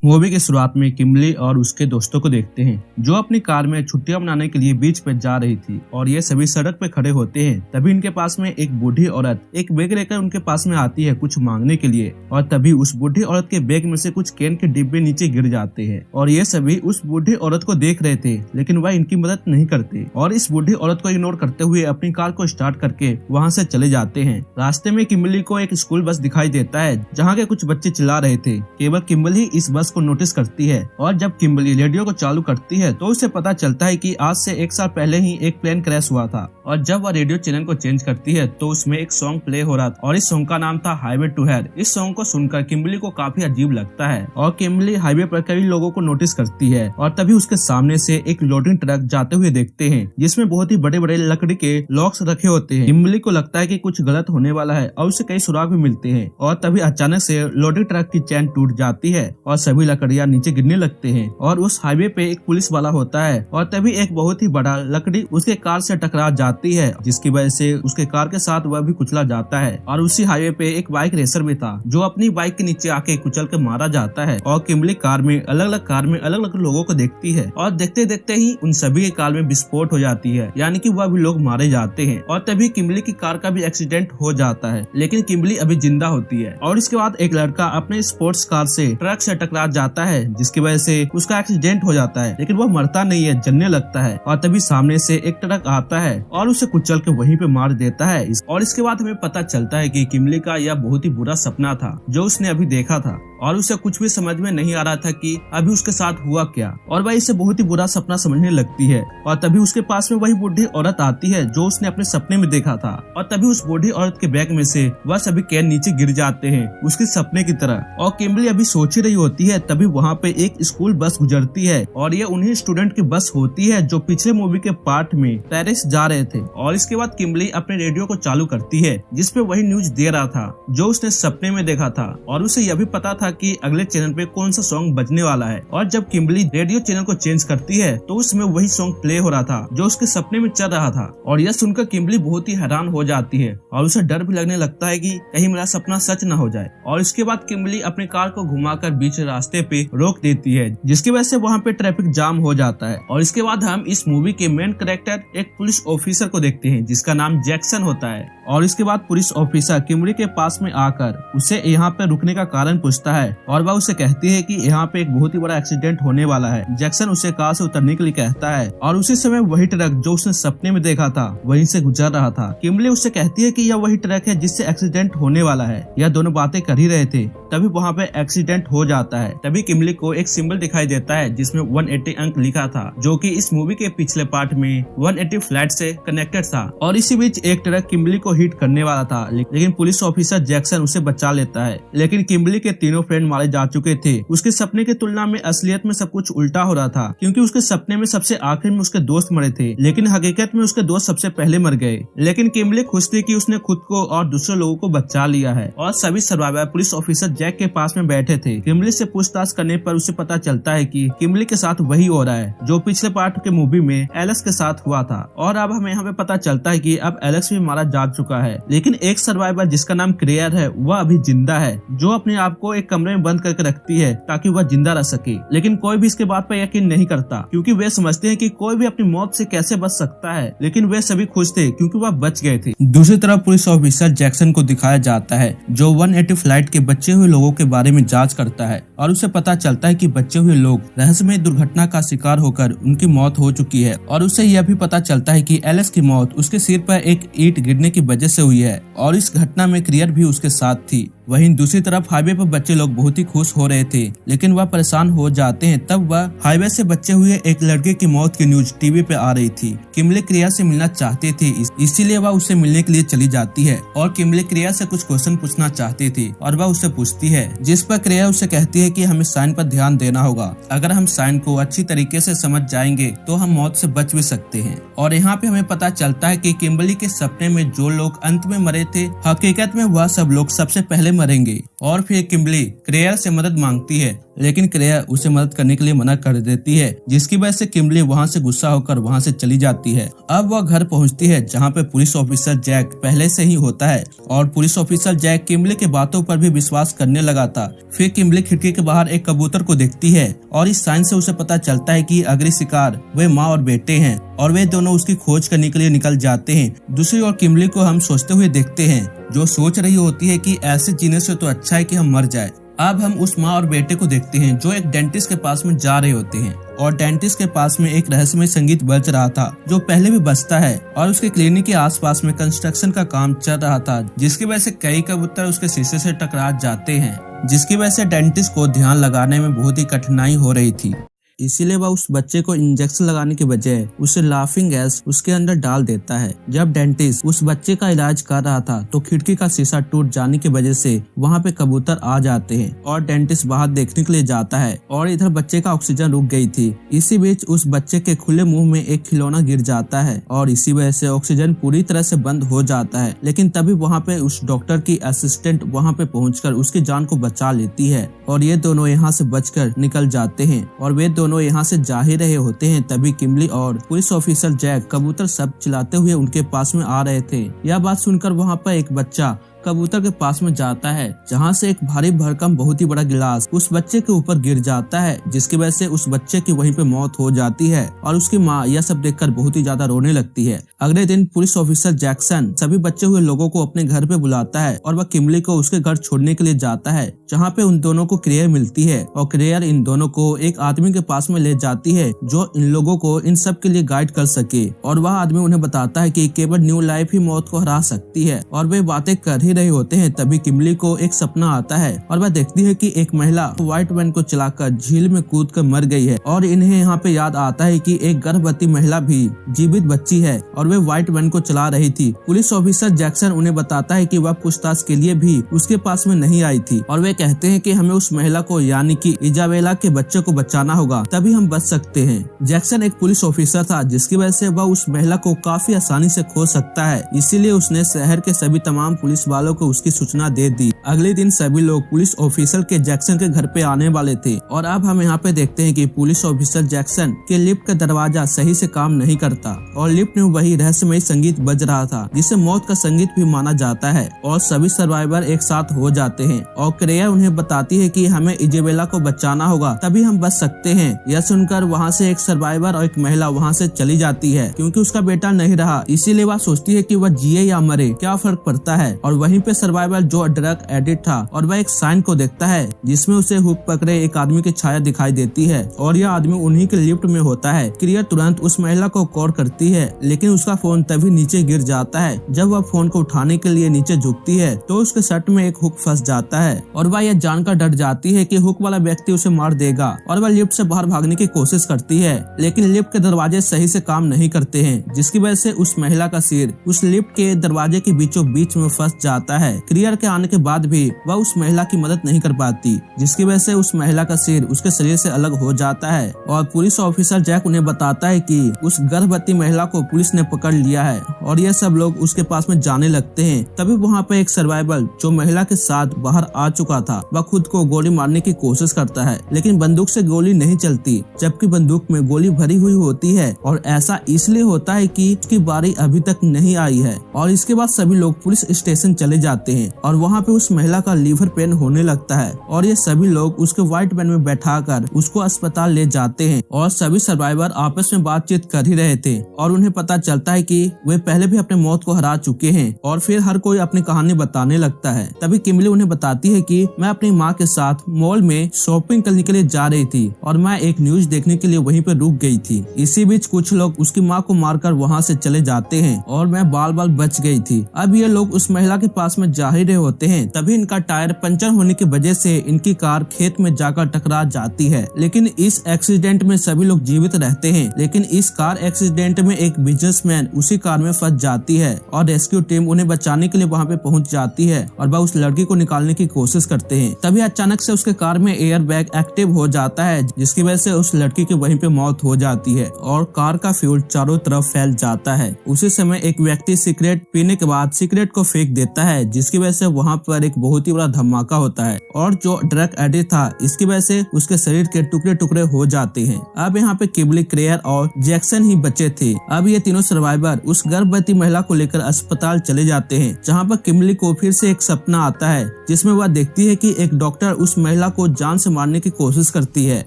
Movie की शुरुआत में किम्बर्ली और उसके दोस्तों को देखते हैं जो अपनी कार में छुट्टियां मनाने के लिए बीच पे जा रही थी और ये सभी सड़क पे खड़े होते हैं। तभी इनके पास में एक बूढ़ी औरत एक बैग लेकर उनके पास में आती है कुछ मांगने के लिए और तभी उस बूढ़ी औरत के बैग में से कुछ कैन के डिब्बे नीचे गिर जाते हैं और ये सभी उस बूढ़ी औरत को देख रहे थे लेकिन वह इनकी मदद नहीं करते और इस बूढ़ी औरत को इग्नोर करते हुए अपनी कार को स्टार्ट करके वहाँ से चले जाते हैं। रास्ते में किम्बर्ली को एक स्कूल बस दिखाई देता है जहाँ के कुछ बच्चे चिल्ला रहे थे। केवल किम्बर्ली इस बस को नोटिस करती है और जब किम्बर्ली रेडियो को चालू करती है तो उसे पता चलता है कि आज से 1 साल पहले ही एक प्लेन क्रैश हुआ था और जब वह रेडियो चैनल को चेंज करती है तो उसमें एक सॉन्ग प्ले हो रहा था और इस सॉन्ग का नाम था हाईवे टू हेल। इस सॉन्ग को सुनकर किम्बर्ली को काफी अजीब लगता है और किम्बर्ली हाईवे पर कई लोगों को नोटिस करती है और तभी उसके सामने से एक लोडिंग ट्रक जाते हुए देखते हैं जिसमें बहुत ही बड़े बड़े लकड़ी के लॉक्स रखे होते हैं। किम्बर्ली को लगता है कि कुछ गलत होने वाला है और उसे कई सुराग भी मिलते हैं और तभी अचानक से लोडिंग ट्रक की चैन टूट जाती है और सभी लकड़ियां नीचे गिरने लगते हैं और उस हाईवे पे एक पुलिस वाला होता है और तभी एक बहुत ही बड़ा लकड़ी उसके कार से टकरा जाती है जिसकी वजह से उसके कार के साथ वह भी कुचला जाता है और उसी हाईवे पे एक बाइक रेसर भी था जो अपनी बाइक के नीचे आके कुचल के मारा जाता है और किम्बर्ली कार में अलग अलग लोगों को देखती है और देखते देखते ही उन सभी के कार में विस्फोट हो जाती है यानी कि वह भी लोग मारे जाते हैं और तभी किम्बर्ली की कार का भी एक्सीडेंट हो जाता है लेकिन किम्बर्ली अभी जिंदा होती है और इसके बाद एक लड़का अपने स्पोर्ट्स कार से ट्रक से टकरा जाता है जिसकी वजह से उसका एक्सीडेंट हो जाता है लेकिन वो मरता नहीं है, जलने लगता है और तभी सामने से एक ट्रक आता है और उसे कुचल के वहीं पे मार देता है। और इसके बाद हमें पता चलता है कि किम्बर्ली का यह बहुत ही बुरा सपना था जो उसने अभी देखा था और उसे कुछ भी समझ में नहीं आ रहा था कि अभी उसके साथ हुआ क्या और वह इसे बहुत ही बुरा सपना समझने लगती है और तभी उसके पास में वही बूढ़ी औरत आती है जो उसने अपने सपने में देखा था और तभी उस बूढ़ी औरत के बैग में से वह सभी कैन नीचे गिर जाते हैं उसके सपने की तरह और किम्बर्ली अभी सोच ही रही होती है तभी वहाँ पे एक स्कूल बस गुजरती है और ये उन्हीं स्टूडेंट की बस होती है जो पिछले मूवी के पार्ट में पेरिस जा रहे थे। और इसके बाद किम्बर्ली अपने रेडियो को चालू करती है जिसपे वही न्यूज दे रहा था जो उसने सपने में देखा था और उसे यह भी पता था कि अगले चैनल पे कौन सा सॉन्ग बजने वाला है और जब किम्बर्ली रेडियो चैनल को चेंज करती है तो उसमें वही सॉन्ग प्ले हो रहा था जो उसके सपने में चल रहा था और यह सुनकर किम्बर्ली बहुत ही हैरान हो जाती है और उसे डर भी लगने लगता है कि कहीं मेरा सपना सच न हो जाए। और इसके बाद किम्बर्ली अपनी कार को घुमाकर बीच रास्ते पे रोक देती है जिसकी वजह से वहाँ पे ट्रैफिक जाम हो जाता है। और इसके बाद हम इस मूवी के मेन कैरेक्टर एक पुलिस ऑफिसर को देखते हैं जिसका नाम जैक्सन होता है और इसके बाद पुलिस ऑफिसर किम्बर्ली के पास में आकर उसे यहाँ पे रुकने का कारण पूछता है और वह उसे कहती है कि यहाँ पे एक बहुत ही बड़ा एक्सीडेंट होने वाला है। जैक्सन उसे कार से उतरने के लिए कहता है और उसी समय वही ट्रक जो उसने सपने में देखा था वहीं से गुजर रहा था। किम्बर्ली उससे कहती है कि यह वही ट्रक है जिससे एक्सीडेंट होने वाला है। यह दोनों बातें कर ही रहे थे तभी वहाँ पे एक्सीडेंट हो जाता है। तभी किम्बर्ली को एक सिंबल दिखाई देता है जिसमें 180 अंक लिखा था जो कि इस मूवी के पिछले पार्ट में 180 फ्लैट से कनेक्टेड था। और इसी बीच एक ट्रक किम्बर्ली को हिट करने वाला था लेकिन पुलिस ऑफिसर जैक्सन उसे बचा लेता है। लेकिन किम्बर्ली के तीनों फ्रेंड मारे जा चुके थे। उसके सपने की तुलना में असलियत में सब कुछ उल्टा हो रहा था क्योंकि उसके सपने में सबसे आखिर में उसके दोस्त मरे थे लेकिन हकीकत में उसके दोस्त सबसे पहले मर गए। लेकिन किम्बर्ली खुश थी कि उसने खुद को और दूसरे लोगों को बचा लिया है। और सभी सर्वाइवर पुलिस ऑफिसर जैक के पास में बैठे थे। किम्बर्ली से पूछताछ करने पर उसे पता चलता है कि किम्बर्ली के साथ वही हो रहा है जो पिछले पार्ट के मूवी में एलेक्स के साथ हुआ था। और अब हमें यहाँ पे पता चलता है कि अब एलेक्स भी मारा जा चुका है लेकिन एक सर्वाइवर जिसका नाम क्लेयर है वह अभी जिंदा है जो अपने आप को एक कमरे में बंद करके रखती है ताकि वह जिंदा रह सके। लेकिन कोई भी इसके बात पर यकीन नहीं करता क्योंकि वे समझते हैं कि कोई भी अपनी मौत से कैसे बच सकता है लेकिन वे सभी खुश थे क्योंकि वह बच गए थे। दूसरी तरफ पुलिस ऑफिसर जैक्सन को दिखाया जाता है जो 180 फ्लाइट के बचे हुए लोगों के बारे में जांच करता है और उसे पता चलता है कि बचे हुए लोग रहस्यमय दुर्घटना का शिकार होकर उनकी मौत हो चुकी है। और उसे यह भी पता चलता है कि एलेक्स की मौत उसके सिर पर एक ईंट गिरने की वजह से हुई है और इस घटना में क्लियर भी उसके साथ थी। वहीं दूसरी तरफ हाईवे पर बच्चे लोग बहुत ही खुश हो रहे थे लेकिन वह परेशान हो जाते हैं तब वह हाईवे से बचे हुए एक लड़के की मौत की न्यूज टीवी पे आ रही थी। किम्बर्ली क्रिया से मिलना चाहते थे इसीलिए वह उससे मिलने के लिए चली जाती है और किम्बर्ली क्रिया से कुछ क्वेश्चन पूछना चाहती थी और वह उससे पूछती है जिस पर क्रिया उससे कहती है कि हमें साइन पर ध्यान देना होगा। अगर हम साइन को अच्छी तरीके से समझ जाएंगे तो हम मौत से बच भी सकते हैं। और यहाँ पे हमें पता चलता है कि किम्बर्ली के सपने में जो लोग अंत में मरे थे हकीकत में वह सब लोग सबसे पहले मरेंगे। और फिर किम्बर्ली क्लेयर से मदद मांगती है लेकिन क्लेयर उसे मदद करने के लिए मना कर देती है, जिसकी वजह से किमली वहाँ से गुस्सा होकर वहाँ से चली जाती है। अब वह घर पहुँचती है जहाँ पे पुलिस ऑफिसर जैक पहले से ही होता है और पुलिस ऑफिसर जैक किमली के बातों पर भी विश्वास करने लगा था। फिर किमली खिड़की के बाहर एक कबूतर को देखती है और इस साइन से उसे पता चलता है कि अगले शिकार वे माँ और बेटे हैं और वे दोनों उसकी खोज करने के लिए निकल जाते हैं। दूसरी ओर किमली को हम सोचते हुए देखते हैं, जो सोच रही होती है कि ऐसे जीने से तो अच्छा है कि हम मर जाए। अब हम उस माँ और बेटे को देखते हैं जो एक डेंटिस्ट के पास में जा रहे होते हैं और डेंटिस्ट के पास में एक रहस्यमय संगीत बज रहा था जो पहले भी बजता है और उसके क्लिनिक के आसपास में कंस्ट्रक्शन का काम चल रहा था, जिसकी वजह से कई कबूतर उसके शीशे से टकरा जाते हैं, जिसकी वजह से डेंटिस्ट को ध्यान लगाने में बहुत ही कठिनाई हो रही थी। इसीलिए वह उस बच्चे को इंजेक्शन लगाने के बजाय उसे लाफिंग गैस उसके अंदर डाल देता है। जब डेंटिस्ट उस बच्चे का इलाज कर रहा था तो खिड़की का शीशा टूट जाने की वजह से वहाँ पे कबूतर आ जाते हैं और डेंटिस्ट बाहर देखने के लिए जाता है और इधर बच्चे का ऑक्सीजन रुक गई थी। इसी बीच उस बच्चे के खुले मुंह में एक खिलौना गिर जाता है और इसी वजह से ऑक्सीजन पूरी तरह से बंद हो जाता है। लेकिन तभी वहाँ पे उस डॉक्टर की असिस्टेंट वहाँ पे पहुंचकर उसकी जान को बचा लेती है और ये दोनों यहाँ से बचकर निकल जाते हैं और वे दोनों यहाँ से जा ही रहे होते हैं। तभी किमली और पुलिस ऑफिसर जैक कबूतर सब चिल्लाते हुए उनके पास में आ रहे थे। यह बात सुनकर वहाँ पर एक बच्चा कबूतर के पास में जाता है जहाँ से एक भारी भरकम बहुत ही बड़ा गिलास उस बच्चे के ऊपर गिर जाता है, जिसकी वजह से उस बच्चे की वहीं पे मौत हो जाती है और उसकी माँ यह सब देखकर बहुत ही ज्यादा रोने लगती है। अगले दिन पुलिस ऑफिसर जैक्सन सभी बचे हुए लोगों को अपने घर पे बुलाता है और वह किमली को उसके घर छोड़ने के लिए जाता है, जहाँ पे उन दोनों को क्लेयर मिलती है और क्लेयर इन दोनों को एक आदमी के पास में ले जाती है जो इन लोगों को इन सब के लिए गाइड कर सके और वह आदमी उन्हें बताता है कि केवल न्यू लाइफ ही मौत को हरा सकती है और वे बातें कर रहे होते हैं। तभी किमली को एक सपना आता है और वह देखती है कि एक महिला व्हाइट वैन को चलाकर झील में कूदकर मर गई है और इन्हें यहाँ पे याद आता है कि एक गर्भवती महिला भी जीवित बच्ची है और वे व्हाइट वैन को चला रही थी। पुलिस ऑफिसर जैक्सन उन्हें बताता है कि वह पूछताछ के लिए भी उसके पास में नहीं आई थी और वे कहते हैं कि हमें उस महिला को यानी कि इजाबेला के बच्चे को बचाना होगा, तभी हम बच सकते हैं। जैक्सन एक पुलिस ऑफिसर था जिसकी वजह से वह उस महिला को काफी आसानी से खोज सकता है, इसीलिए उसने शहर के सभी तमाम पुलिस वालों को उसकी सूचना दे दी। अगले दिन सभी लोग पुलिस ऑफिसर के जैक्सन के घर पे आने वाले थे और अब हम यहाँ पे देखते हैं कि पुलिस ऑफिसर जैक्सन के लिफ्ट का दरवाजा सही से काम नहीं करता और लिफ्ट में वही रहस्यमय संगीत बज रहा था जिसे मौत का संगीत भी माना जाता है और सभी सर्वाइवर एक साथ हो जाते हैं और क्लेयर उन्हें बताती है कि हमें इजाबेला को बचाना होगा, तभी हम बच सकते हैं। यह सुनकर वहाँ से एक सर्वाइवर और एक महिला वहाँ से चली जाती है क्योंकि उसका बेटा नहीं रहा, इसीलिए वह सोचती है कि वह जिए या मरे क्या फर्क पड़ता है। और वहीं पे सर्वाइवर जो ड्रग एडिक्ट था और वह एक साइन को देखता है जिसमें उसे हुक पकड़े एक आदमी की छाया दिखाई देती है और यह आदमी उन्हीं के लिफ्ट में होता है। क्लियर तुरंत उस महिला को कॉल करती है लेकिन उसका फोन तभी नीचे गिर जाता है। जब वह फोन को उठाने के लिए नीचे झुकती है तो उसके शर्ट में एक हुक फंस जाता है और वह यह जानकर डर जाती है कि हुक वाला व्यक्ति उसे मार देगा और वह लिफ्ट से बाहर भागने की कोशिश करती है, लेकिन लिफ्ट के दरवाजे सही से काम नहीं करते हैं, जिसकी वजह से उस महिला का सिर उस लिफ्ट के दरवाजे के बीचों बीच में फंस जाता है। क्लियर के आने के बाद भी वह उस महिला की मदद नहीं कर पाती, जिसकी वजह से उस महिला का सिर उसके शरीर से अलग हो जाता है और पुलिस ऑफिसर जैक उन्हें बताता है कि उस गर्भवती महिला को पुलिस ने पकड़ लिया है और ये सब लोग उसके पास में जाने लगते हैं। तभी वहाँ पे एक सर्वाइवर जो महिला के साथ बाहर आ चुका था वह खुद को गोली मारने की कोशिश करता है, लेकिन बंदूक से गोली नहीं चलती जबकि बंदूक में गोली भरी हुई होती है और ऐसा इसलिए होता है कि उसकी बारी अभी तक नहीं आई है। और इसके बाद सभी लोग पुलिस स्टेशन चले जाते हैं और वहाँ पे उस महिला का लीवर पेन होने लगता है और ये सभी लोग उसके व्हाइट वैन में बैठाकर उसको अस्पताल ले जाते हैं और सभी सर्वाइवर आपस में बातचीत कर ही रहे थे और उन्हें पता चलता है कि वे पहले भी अपने मौत को हरा चुके हैं और फिर हर कोई अपनी कहानी बताने लगता है। तभी किमली उन्हें बताती है कि मैं अपनी माँ के साथ मॉल में शॉपिंग करने के लिए जा रही थी और मैं एक न्यूज देखने के लिए वहीं पे रुक गई थी। इसी बीच कुछ लोग उसकी माँ को मारकर वहाँ से चले जाते हैं और मैं बाल बाल बच गई थी। अब ये लोग उस महिला के पास में जा ही रहे होते हैं, तभी इनका टायर पंचर होने की वजह से इनकी कार खेत में जाकर टकरा जाती है। लेकिन इस एक्सीडेंट में सभी लोग जीवित रहते हैं, लेकिन इस कार एक्सीडेंट में एक बिजनेसमैन उसी कार में फंस जाती है और रेस्क्यू टीम उन्हें बचाने के लिए वहाँ पे पहुँच जाती है और वह उस लड़की को निकालने की कोशिश करते हैं। तभी अचानक से उसके कार में एयर बैग एक्टिव हो जाता है, जिसकी वजह से उस लड़की की वहीं पे मौत हो जाती है और कार का फ्यूल चारों तरफ फैल जाता है। उसी समय एक व्यक्ति सिगरेट पीने के बाद सिगरेट को फेंक देता है, जिसकी वजह से वहाँ पर एक एक बहुत ही बड़ा धमाका होता है और जो ड्रग एडिक्ट था इसकी वजह से उसके शरीर के टुकड़े टुकड़े हो जाते हैं। अब यहाँ पे किमली, क्लेयर और जैक्सन ही बचे थे। अब ये तीनों सर्वाइवर उस गर्भवती महिला को लेकर अस्पताल चले जाते हैं, जहाँ पर किमली को फिर से एक सपना आता है जिसमें वह देखती है कि एक डॉक्टर उस महिला को जान से मारने की कोशिश करती है।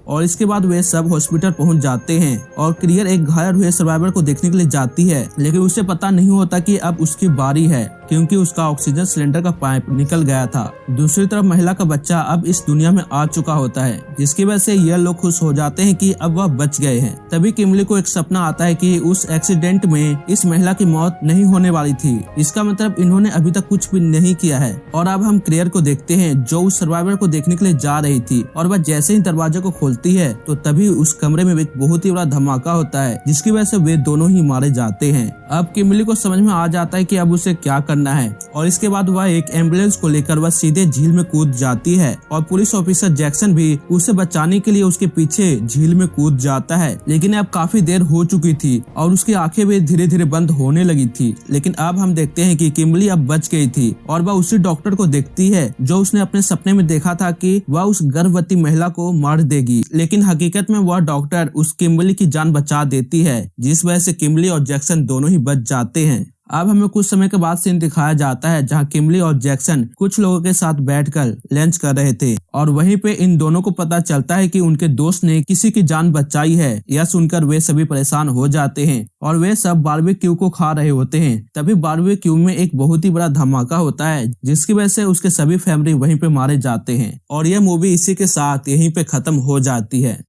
और इसके बाद वे सब हॉस्पिटल पहुंच जाते हैं और क्लियर एक घायल हुए सर्वाइवर को देखने के लिए जाती है, लेकिन उसे पता नहीं होता कि अब उसकी बारी है क्योंकि उसका ऑक्सीजन सिलेंडर का पाइप निकल गया था। दूसरी तरफ महिला का बच्चा अब इस दुनिया में आ चुका होता है, जिसकी वजह से यह लोग खुश हो जाते हैं कि अब वह बच गए हैं। तभी किमली को एक सपना आता है कि उस एक्सीडेंट में इस महिला की मौत नहीं होने वाली थी, इसका मतलब इन्होंने अभी तक कुछ भी नहीं किया है। और अब हम क्लेयर को देखते हैं जो उस सर्वाइवर को देखने के लिए जा रही थी और वह जैसे ही दरवाजे को खोलती है तो तभी उस कमरे में एक बहुत ही बड़ा धमाका होता है, जिसकी वजह से वे दोनों ही मारे जाते हैं। अब किमली को समझ में आ जाता है कि अब उसे क्या करना है और इसके बाद वह एक एम्बुलेंस को लेकर वह सीधे झील में कूद जाती है और पुलिस ऑफिसर जैक्सन भी उसे बचाने के लिए उसके पीछे झील में कूद जाता है। लेकिन अब काफी देर हो चुकी थी और उसकी आंखें भी धीरे धीरे बंद होने लगी थी। लेकिन अब हम देखते हैं कि किमली अब बच गई थी और वह उसी डॉक्टर को देखती है जो उसने अपने सपने में देखा था कि वह उस गर्भवती महिला को मार देगी, लेकिन हकीकत में वह डॉक्टर उस किमली की जान बचा देती है, जिस वजह से किमली और जैक्सन दोनों ही बच जाते हैं। अब हमें कुछ समय के बाद सीन दिखाया जाता है जहां किमली और जैक्सन कुछ लोगों के साथ बैठकर लंच कर रहे थे और वहीं पे इन दोनों को पता चलता है कि उनके दोस्त ने किसी की जान बचाई है। यह सुनकर वे सभी परेशान हो जाते हैं और वे सब बारबेक्यू को खा रहे होते हैं। तभी बारबेक्यू में एक बहुत ही बड़ा धमाका होता है, जिसकी वजह से उसके सभी फैमिली वहीं पे मारे जाते हैं और यह मूवी इसी के साथ यहीं पे खत्म हो जाती है।